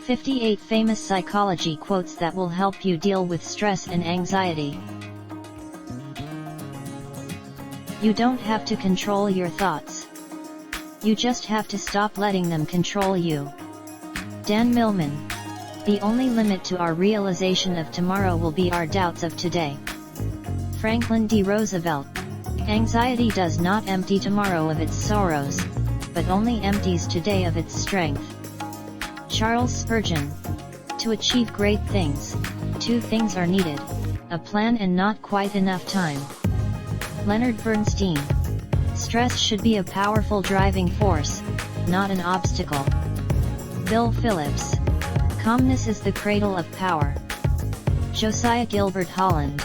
58 famous psychology quotes that will help you deal with stress and anxiety. You don't have to control your thoughts. You just have to stop letting them control you. Dan Millman. The only limit to our realization of tomorrow will be our doubts of today. Franklin D. Roosevelt. Anxiety does not empty tomorrow of its sorrows, but only empties today of its strength. Charles Spurgeon. To achieve great things, two things are needed: a plan and not quite enough time. Leonard Bernstein. Stress should be a powerful driving force, not an obstacle. Bill Phillips. Calmness is the cradle of power. Josiah Gilbert Holland.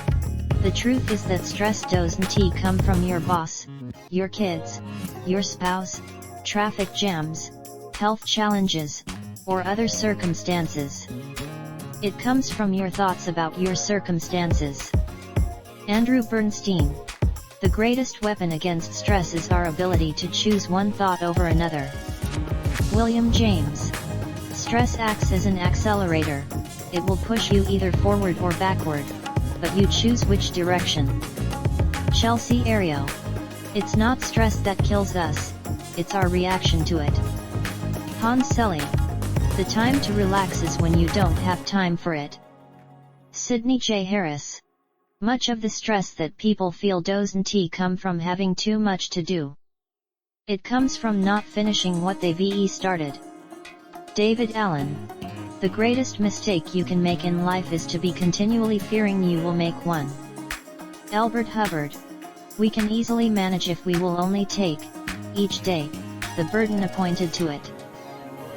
The truth is that stress doesn't come from your boss, your kids, your spouse, traffic jams, health challenges, or other circumstances. It comes from your thoughts about your circumstances. Andrew Bernstein. The greatest weapon against stress is our ability to choose one thought over another. William James. Stress acts as an accelerator. It will push you either forward or backward, but you choose which direction. Chelsea Ario. It's not stress that kills us, it's our reaction to it. Hans Selye. The time to relax is when you don't have time for it. Sidney J. Harris. Much of the stress that people feel doesn't come from having too much to do. It comes from not finishing what they've started. David Allen. The greatest mistake you can make in life is to be continually fearing you will make one. Albert Hubbard. We can easily manage if we will only take, each day, the burden appointed to it.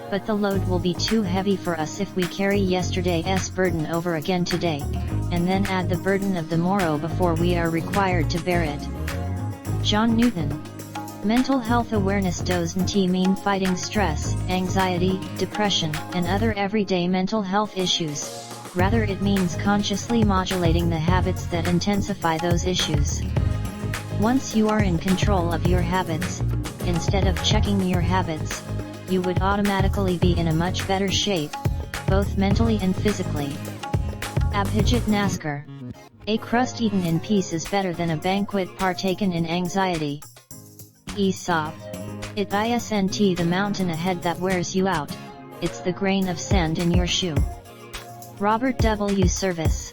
But the load will be too heavy for us if we carry yesterday's burden over again today, and then add the burden of the morrow before we are required to bear it. John Newton. Mental health awareness doesn't mean fighting stress, anxiety, depression, and other everyday mental health issues. Rather, it means consciously modulating the habits that intensify those issues. Once you are in control of your habits, instead of checking your habits, you would automatically be in a much better shape, both mentally and physically. Abhijit Naskar. A crust eaten in peace is better than a banquet partaken in anxiety. Aesop. It isn't the mountain ahead that wears you out, it's the grain of sand in your shoe. Robert W. Service.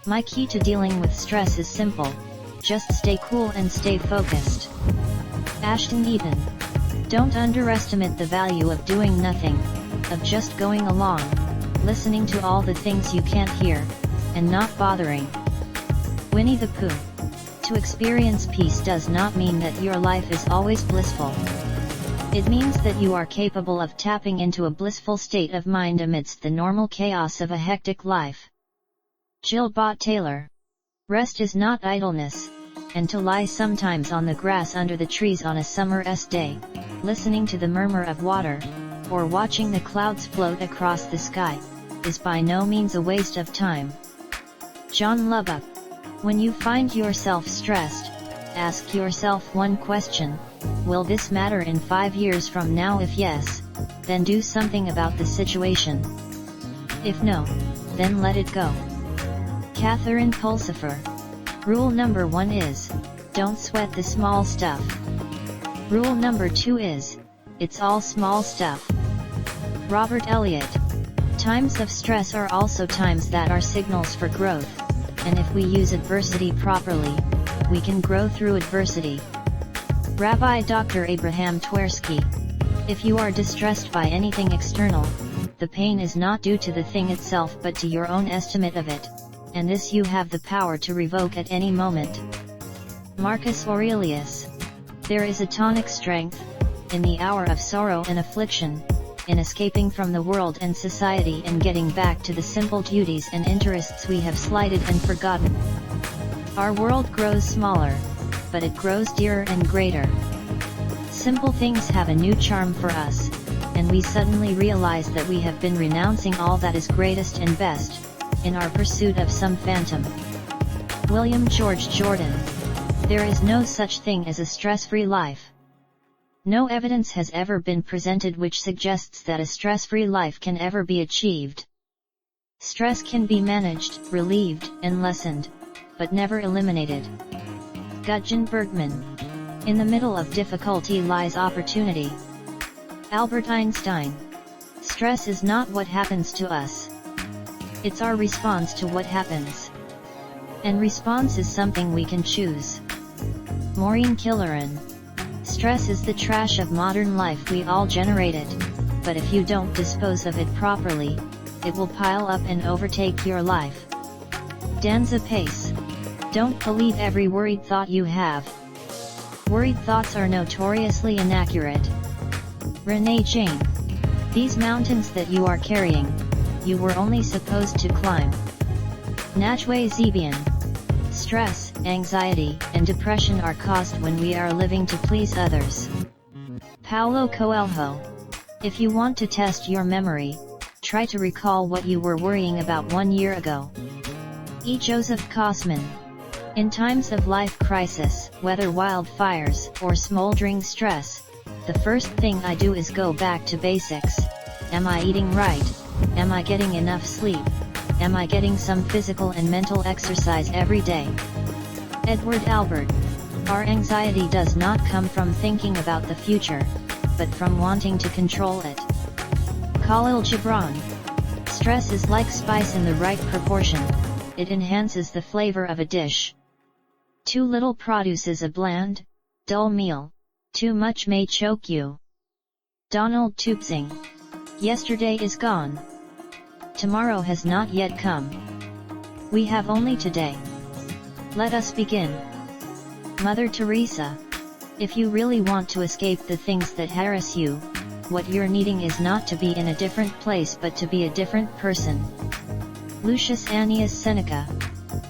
My key to dealing with stress is simple: just stay cool and stay focused. Ashton Eaton. Don't underestimate the value of doing nothing, of just going along, listening to all the things you can't hear, and not bothering. Winnie the Pooh. To experience peace does not mean that your life is always blissful. It means that you are capable of tapping into a blissful state of mind amidst the normal chaos of a hectic life. Jill Bott Taylor. Rest is not idleness, and to lie sometimes on the grass under the trees on a summer's day, listening to the murmur of water, or watching the clouds float across the sky, is by no means a waste of time. John Lubbock. When you find yourself stressed, ask yourself one question: will this matter in 5 years from now? If yes, then do something about the situation. If no, then let it go. Catherine Pulsifer. Rule number 1 is, don't sweat the small stuff. Rule number 2 is, it's all small stuff. Robert Elliott. Times of stress are also times that are signals for growth, and if we use adversity properly, we can grow through adversity. Rabbi Dr. Abraham Twersky. If you are distressed by anything external, the pain is not due to the thing itself but to your own estimate of it, and this you have the power to revoke at any moment. Marcus Aurelius. There is a tonic strength, in the hour of sorrow and affliction, in escaping from the world and society and getting back to the simple duties and interests we have slighted and forgotten. Our world grows smaller, but it grows dearer and greater. Simple things have a new charm for us, and we suddenly realize that we have been renouncing all that is greatest and best, in our pursuit of some phantom. William George Jordan. There is no such thing as a stress-free life. No evidence has ever been presented which suggests that a stress-free life can ever be achieved. Stress can be managed, relieved, and lessened, but never eliminated. Gudjon Bergman. In the middle of difficulty lies opportunity. Albert Einstein. Stress is not what happens to us. It's our response to what happens. And response is something we can choose. Maureen Killeran. Stress is the trash of modern life. We all generate it, but if you don't dispose of it properly, it will pile up and overtake your life. Danza Pace. Don't believe every worried thought you have. Worried thoughts are notoriously inaccurate. Renee Jane. These mountains that you are carrying, you were only supposed to climb. Najwa Zebian. Stress, anxiety, and depression are caused when we are living to please others. Paulo Coelho. If you want to test your memory, try to recall what you were worrying about 1 year ago. E. Joseph Kosman. In times of life crisis, whether wildfires or smoldering stress, the first thing I do is go back to basics. Am I eating right? Am I getting enough sleep? Am I getting some physical and mental exercise every day? Edward Albert. Our anxiety does not come from thinking about the future, but from wanting to control it. Khalil Gibran. Stress is like spice in the right proportion, it enhances the flavor of a dish. Too little produces a bland, dull meal, too much may choke you. Donald Tupsing. Yesterday is gone. Tomorrow has not yet come. We have only today. Let us begin. Mother Teresa. If you really want to escape the things that harass you, what you're needing is not to be in a different place but to be a different person. Lucius Annius Seneca.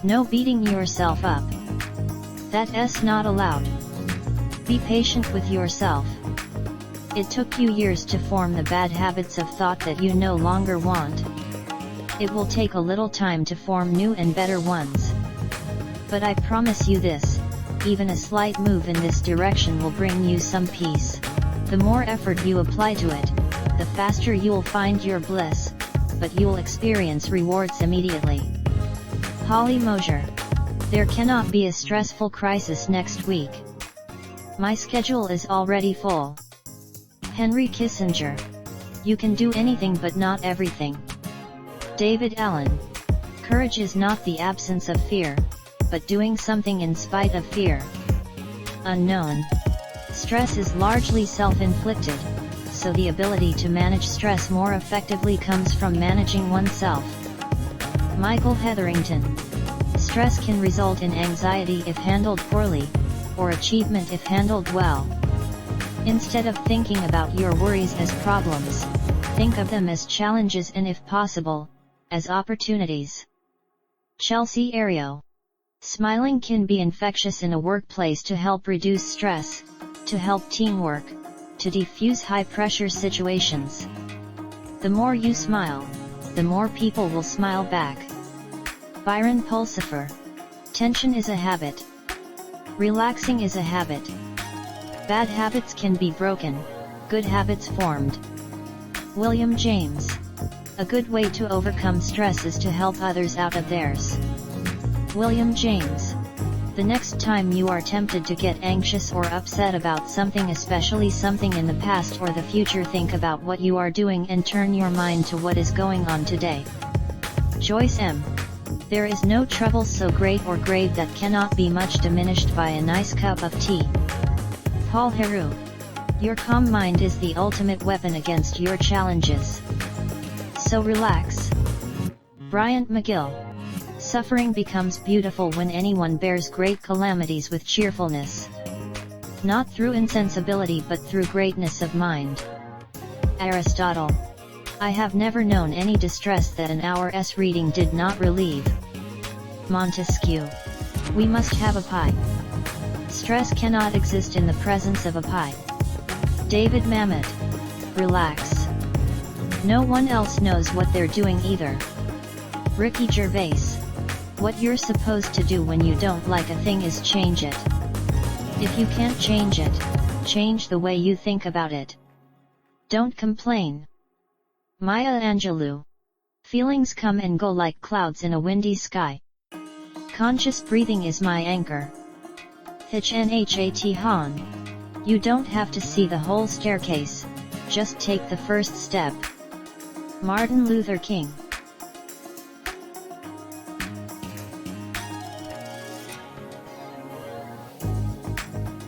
No beating yourself up. That's not allowed. Be patient with yourself. It took you years to form the bad habits of thought that you no longer want. It will take a little time to form new and better ones. But I promise you this, even a slight move in this direction will bring you some peace. The more effort you apply to it, the faster you'll find your bliss, but you'll experience rewards immediately. Holly Mosier. There cannot be a stressful crisis next week. My schedule is already full. Henry Kissinger. You can do anything but not everything. David Allen. Courage is not the absence of fear, but doing something in spite of fear. Unknown. Stress is largely self-inflicted, so the ability to manage stress more effectively comes from managing oneself. Michael Hetherington. Stress can result in anxiety if handled poorly, or achievement if handled well. Instead of thinking about your worries as problems, think of them as challenges and if possible, as opportunities. Chelsea Ario. Smiling can be infectious in a workplace to help reduce stress, to help teamwork, to defuse high-pressure situations. The more you smile, the more people will smile back. Byron Pulsifer. Tension is a habit. Relaxing is a habit. Bad habits can be broken, good habits formed. William James. A good way to overcome stress is to help others out of theirs. William James. The next time you are tempted to get anxious or upset about something, especially something in the past or the future, think about what you are doing and turn your mind to what is going on today. Joyce M. There is no trouble so great or grave that cannot be much diminished by a nice cup of tea. Paul Heroux. Your calm mind is the ultimate weapon against your challenges. So relax. Bryant McGill. Suffering becomes beautiful when anyone bears great calamities with cheerfulness. Not through insensibility but through greatness of mind. Aristotle. I have never known any distress that an hour's reading did not relieve. Montesquieu. We must have a pie. Stress cannot exist in the presence of a pie. David Mamet. Relax. No one else knows what they're doing either. Ricky Gervais. What you're supposed to do when you don't like a thing is change it. If you can't change it, Change the way you think about it. Don't complain. Maya Angelou. Feelings come and go like clouds in a windy sky. Conscious breathing is my anchor. Thich Nhat Hanh. You don't have to see the whole staircase, just take the first step. Martin Luther King.